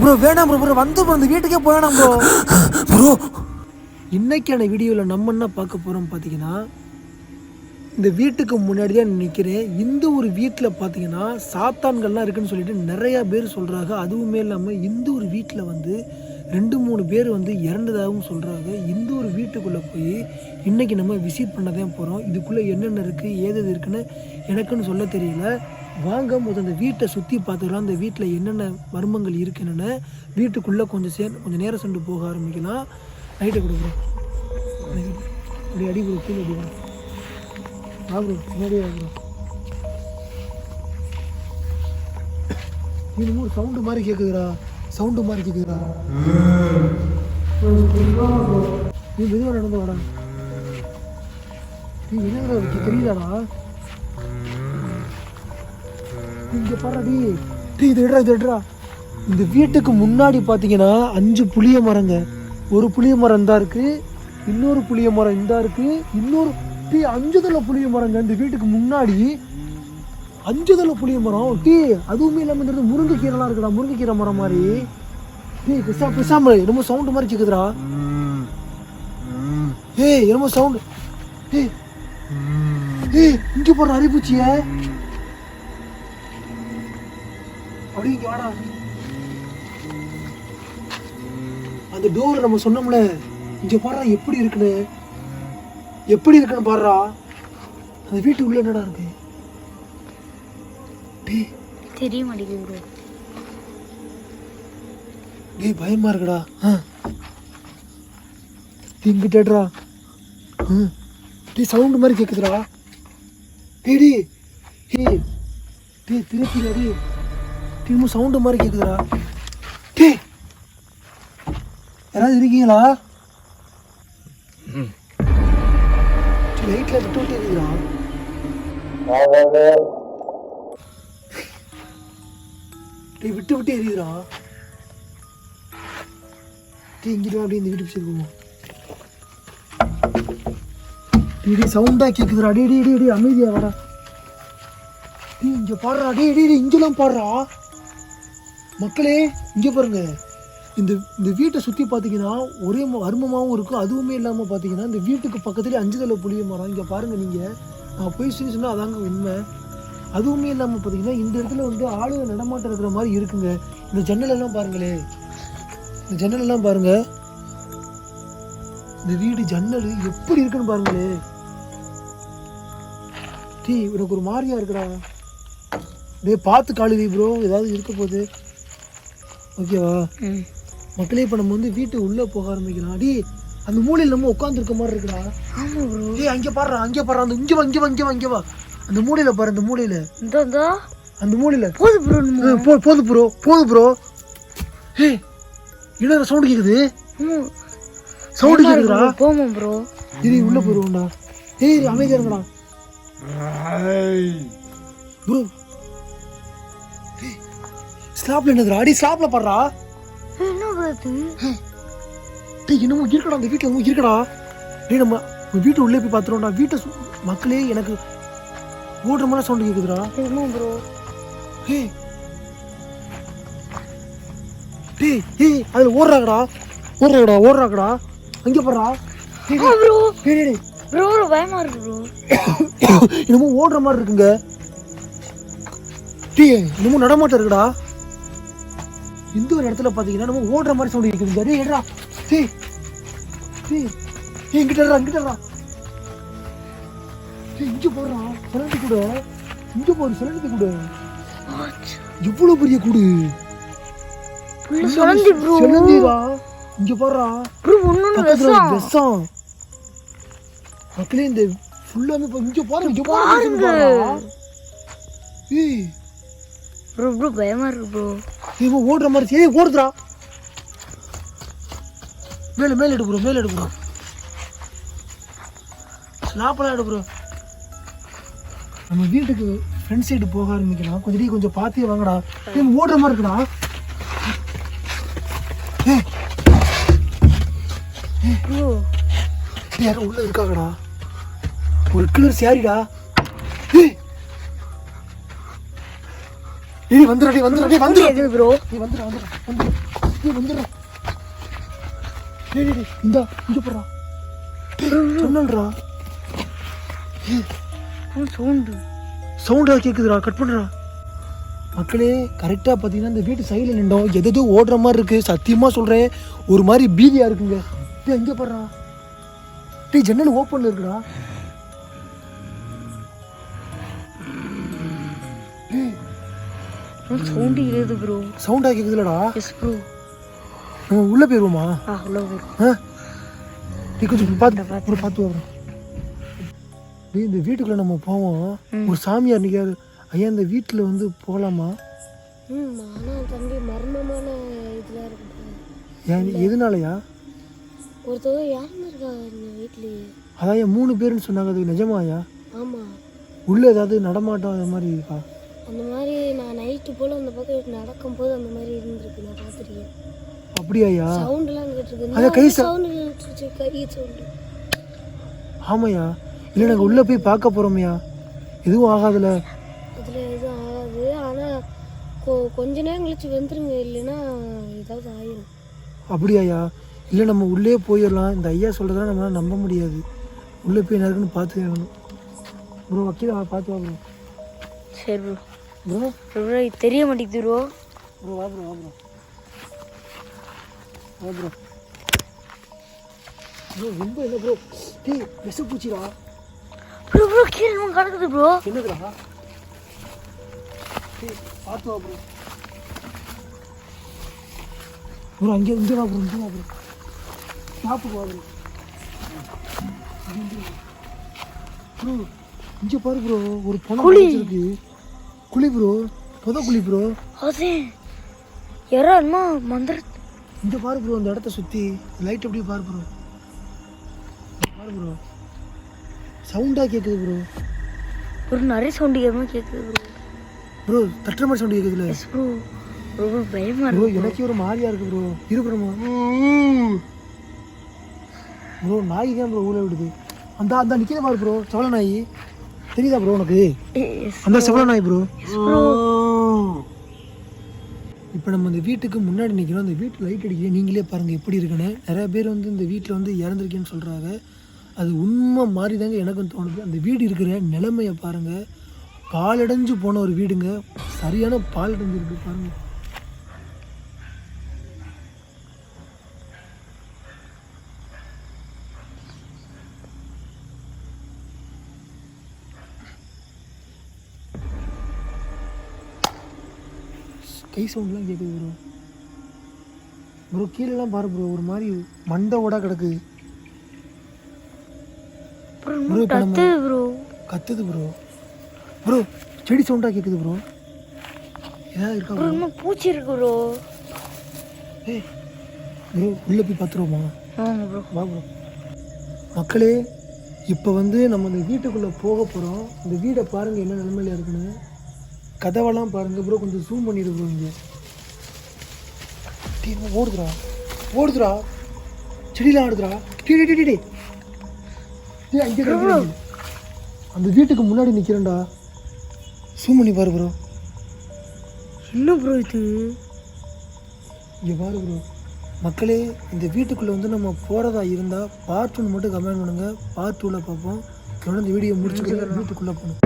Bro வேணாம் bro வந்து bro இந்த வீட்டுக்கே போயிடலாம் ப்ரோ. இன்னைக்கான வீடியோவில் நம்ம என்ன பார்க்க போகிறோம் பார்த்தீங்கன்னா, இந்த வீட்டுக்கு முன்னாடி தான் நிற்கிறேன். இந்த ஒரு வீட்டில் பார்த்தீங்கன்னா சாத்தான்கள்லாம் இருக்குன்னு சொல்லிட்டு நிறையா பேர் சொல்கிறாங்க. அதுவுமே இல்லாமல் இந்த ஒரு வீட்டில் வந்து 2-3 பேர் வந்து இறந்ததாகவும் சொல்கிறாங்க. இந்த ஒரு வீட்டுக்குள்ளே போய் இன்றைக்கி நம்ம விசிட் பண்ண தான் போகிறோம். இதுக்குள்ளே என்னென்ன இருக்குது ஏது இருக்குன்னு எனக்குன்னு சொல்ல தெரியல. வாங்க முதல் அந்த வீட்டை சுற்றி பார்த்துக்கலாம். அந்த வீட்டில் என்னென்ன மர்மங்கள் இருக்குன்னு வீட்டுக்குள்ளே கொஞ்சம் நேரம் சென்று போக ஆரம்பிக்கலாம். லைட்டை கொடுக்குறோம் அப்படி அடி கொடு கீழே அடிக்கிறோம். ஆகுறோம் முன்னாடியே ஆகுறோம். இன்னமும் ஒரு சவுண்டு மாதிரி கேட்குதுடா. நீ மெதுவாக நடந்து வாடா. நீ என்ன தெரியுதாடா? இங்கே பாருடி. இது எடுறா. இந்த வீட்டுக்கு முன்னாடி பார்த்தீங்கன்னா 5 புளிய மரங்க. ஒரு புளிய மரம் தான் இருக்குது, இன்னொரு புளிய மரம் இந்த இருக்குது, இன்னொரு 5 தலை புளிய மரங்க. இந்த வீட்டுக்கு முன்னாடி 5 தலை புளிய மரம். அதுவுமே இல்லாமல் இந்த முருங்கைக்கீரைலாம் இருக்குடா. முருங்கைக்கீரை மரம் மாதிரி. பேசாம ரொம்ப சவுண்டு மாதிரி கேக்குதுடா. என்னமோ சவுண்டு. இங்க போடுற அரிப்பூச்சிய அப்படி இங்க வாடா. அந்த டோர் நம்ம சொன்னோம்ல, இங்க பாடுறா எப்படி இருக்குன்னு பாடுறா. அந்த வீட்டு உள்ள என்னடா இருக்கு தெரிய மாட்டேங்குது. பயமா இருக்குடா. இங்கிட்டா சவுண்டு மாதிரி கேக்குதுடா. திருப்பி திரும்ப சவுண்டு மாதிரி கேக்குதுடா. யாராவது இருக்கீங்களா? லைட்ல விட்டு இருக்குதுடா. விட்டு எரியுதுடா. இங்கிட்ட அப்படி இந்த வீட்டு போவோம். சவுண்டா கேக்குதுடா. அடி அமைதியா வாடா. இங்க பாடுறா. இங்கெல்லாம் பாடுறா. மக்களே இங்க பாருங்க. இந்த வீட்டை சுத்தி பாத்தீங்கன்னா ஒரே மர்மமாவும் இருக்கும். அதுவுமே இல்லாம பாத்தீங்கன்னா இந்த வீட்டுக்கு பக்கத்துலயே 5 தலை புளிய மரம். இங்க பாருங்க, நீங்க நான் போய் சொன்னா அதாங்க உண்மை. அதுவுமே இல்லாம பாத்தீங்கன்னா இந்த இடத்துல வந்து ஆளுங்க நடமாட்டம் இருக்கிற மாதிரி இருக்குங்க. இந்த ஜன்னல் எல்லாம் பாருங்களே. பாருங்க, இந்த வீடு ஜன்னல் எப்படி இருக்குன்னு பாருங்களே. உனக்கு ஒரு மாதிரியா இருக்குடா. பார்த்து காலுவி ப்ரோ, ஏதாவது இருக்க போகுது. ஓகேவா மக்களே? இப்ப நம்ம வந்து வீட்டு உள்ள போக ஆரம்பிக்கலாம். அந்த மூலையில நம்ம உட்கார்ந்து இருக்க மாதிரி இருக்குடா. அங்க பாடுறா. அந்த இங்க வா. அந்த மூலையில பாரு. அந்த மூலையில போது ப்ரோ. என்ன சவுண்ட் கேக்குது? சவுண்ட் கேக்குதுடா. போமா ப்ரோ. இது உள்ள போறோம்டா. அமைதியா இருங்கடா ப்ரோ. ஸ்லாப்ல என்னதுடா? ஸ்லாப்ல பாடுறா. என்னமோ இருக்கடா. அந்த வீட்டுல என்னமோ இருக்கடா. நம்ம வீட்டு உள்ளே போய் பாத்துறோம்டா. வீட்டை மக்களே எனக்கு ஓடுற மாதிரி சவுண்ட் கேக்குதுடா. ப்ரோ அதுல ஓடுறாங்கடா. அங்க போடுறா. பயமா இருக்கு ப்ரோ. என்னமோ ஓடுற மாதிரி இருக்குங்க. என்னமோ நடமாட்டம் இருக்குடா. இந்த ஒரு இடத்துல பாத்தீங்கன்னா நம்ம ஓடுற மாதிரி சவுண்ட் கேக்குதுங்க. ஏடா இங்கிட்டா இங்க போடுறா. சிலந்தி கூட இங்க போடு. சிலந்தி கூட எவ்வளவு பெரிய கூடு. சிலந்திடா. இங்க போடுறா. மக்களே இந்த ஃபுல்லாமே இங்க பாருங்க. பயமா இருக்கு ப்ரோ. ஓடுற மாதிரி ஓடுதுடா. மேல எடு ப்ரோ. ஸ்லாப்லாம் எடு ப்ரோ. நம்ம வீட்டுக்கு ஃப்ரண்ட் சைடு போக ஆரம்பிக்கலாம். கொஞ்சம் பார்த்தே வாங்கடா. ஓடுற மாதிரி இருக்குடா. யாரும் உள்ள இருக்காங்கடா. ஒரு கிளர் சாரிடா. டேய் வந்துடுறா கேக்குது ப்ரோ. நீ வந்துடுறா நீ வந்துடுறா. டேய் இந்தா இங்க போடுறா. சொன்னல்றா. சவுண்டா கேக்குதுடா, கட் பண்ணுறா. மக்களே கரெக்டாக பார்த்தீங்கன்னா இந்த வீட்டு சைடில் நின்றோம். எதோ ஓடுற மாதிரி இருக்குது. சத்தியமாக சொல்கிறேன், ஒரு மாதிரி பீதியாக இருக்குங்க. டேய் எங்கே போடுறா. டேய் ஜன்னல் ஓப்பனில் இருக்குடா. சவுண்ட் கேக்குது ப்ரோ. சவுண்டா கேக்குதுலடா. S bro. நம்ம உள்ளே போயிடுவோமா? உள்ள போயிடும். நீ கொஞ்சம் பார்த்து வரோம். டேய் இந்த வீட்டுக்குள்ளே நம்ம போவோம். ஒரு சாமியார் நிற்காரு. ஐயா இந்த வீட்டில் வந்து போகலாமா? ஆனால் தம்பி மர்மமான இதெல்லாம் இருக்கு. ஏன் எதுனாலயா? ஒருத்தவங்க யாருன்னு இருக்காங்க இந்த வீட்லேயே. அதான் ஏன் 3 பேருன்னு சொன்னாங்க, அது நிஜமாயா? ஆமாம். உள்ளே ஏதாவது நடமாட்டம் அது மாதிரி இருக்கா? அந்த மாதிரி நான் நைட்டு போல் அந்த பக்கம் நடக்கும்போது அந்த மாதிரி இருந்திருக்கு, நான் பார்த்துருக்கேன். அப்படியாயா? சவுண்டெல்லாம் கேட்டுருக்கு. அதை கை சவுண்டு கேட்டுருச்சு, கை சவுண்டு. ஆமாய்யா. இல்லை நாங்கள் உள்ளே போய் பார்க்க போகிறோமையா? எதுவும் ஆகாதுல்ல? அதில் எதுவும் ஆகாது. ஆனால் கொஞ்ச நேரம் கழிச்சு வந்துருங்க, இல்லைன்னா ஏதாவது ஆயிரும். அப்படியாயா? இல்லை நம்ம உள்ளே போயிடலாம். இந்த ஐயா சொல்கிறதெல்லாம் நம்மளால் நம்ப முடியாது. உள்ளே போய் என்ன இருக்குன்னு பார்த்து வேணும் ப்ரோ. வக்கீல பார்த்து வா ப்ரோ. சரி ப்ரோ. ப்ரோ ப்ரோ தெரிய மாட்டேங்குது ப்ரோ. ப்ரோ வா ப்ரோ ப்ரோ ரொம்ப இல்லை ப்ரோ. டேய் விஷ பூச்சிடா. ப்ரோ கீழே கிடக்குது ப்ரோ. என்னதுடா? டேய் பார்த்து வா ப்ரோ. ப்ரோ இங்கே வா ப்ரோ. சாப்பிட்டு வா ப்ரோ. ப்ரோ இங்கே பாரு ப்ரோ, ஒரு பணம் இருக்கு. குழி ப்ரோ, குழி ப்ரோ. அதே யாரா மந்திர. இங்கே பாரு ப்ரோ, அந்த இடத்த சுற்றி லைட் அப்படியே பாரு ப்ரோ. பாரு ப்ரோ, சவுண்டாக கேட்குது ப்ரோ. ஒரு நிறைய சவுண்டு கேட்குது ப்ரோ. ப்ரோ தட்டுற மாதிரி சவுண்டு கேட்குதுல்ல? S bro. ரொம்ப பயமா ப்ரோ இருக்கு. எனக்கே ஒரு மாதிரியா இருக்கு ப்ரோ. இருப்புறமா ப்ரோ, நாய் தான் ப்ரோ ஊழ விடுது. அந்த நிற்கிற பாரு ப்ரோ, செவல நாய். தெரியுதா ப்ரோ உனக்கு? அந்த செவல நாய் ப்ரோ. இப்போ நம்ம இந்த வீட்டுக்கு முன்னாடி நிற்கிறோம். அந்த வீட்டு லைட் அடிக்க நீங்களே பாருங்கள் எப்படி இருக்குன்னு. நிறைய பேர் வந்து இந்த வீட்டில் வந்து இறந்துருக்கேன்னு சொல்கிறாங்க. அது உண்மை மாதிரி தாங்க எனக்கும் தோணுது. அந்த வீடு இருக்கிற நிலைமையை பாருங்கள். பாலடைஞ்சு போன ஒரு வீடுங்க. சரியான பாலடைஞ்சு இருக்கு பாருங்கள். கை சவுண்ட்லாம் கேட்குது ப்ரோ. ப்ரோ கீழெல்லாம் பாரு ப்ரோ, ஒரு மாதிரி மண்டை ஓடா கிடக்கு ப்ரோ. இப்போ நம்ம கத்துது ப்ரோ. ப்ரோ செடி சவுண்டாக கேட்குது ப்ரோ. ஏதாவது இருக்கா ப்ரோ? பூச்சி இருக்கு ப்ரோ. ஏய் ப்ரோ உள்ளே போய் பார்த்துருவோமா? ப்ரோ வா ப்ரோ. மக்களே இப்போ வந்து நம்ம இந்த வீட்டுக்குள்ளே போக போகிறோம். இந்த வீடை பாருங்கள் என்ன நிலைமையில இருக்குன்னு. கதவெல்லாம் பாருங்க ப்ரோ, கொஞ்சம் ஜூம் பண்ணிடு ப்ரோ. இங்கே ஓடுதுடா செடியெலாம் ஆடுதுடா. அந்த வீட்டுக்கு முன்னாடி நிற்கிறேன்டா. ஜூம் பண்ணி பாரு ப்ரோ. என்ன ப்ரோ இது? இங்கே பாரு ப்ரோ. மக்களே இந்த வீட்டுக்குள்ளே வந்து நம்ம போகிறதா இருந்தால் பார்ட் 1 மட்டும் கமெண்ட் பண்ணுங்கள். பார்ட் 2ல் பார்ப்போம். தொடர்ந்து வீடியோ முடிச்சுட்டு வீட்டுக்குள்ளே போகணும்.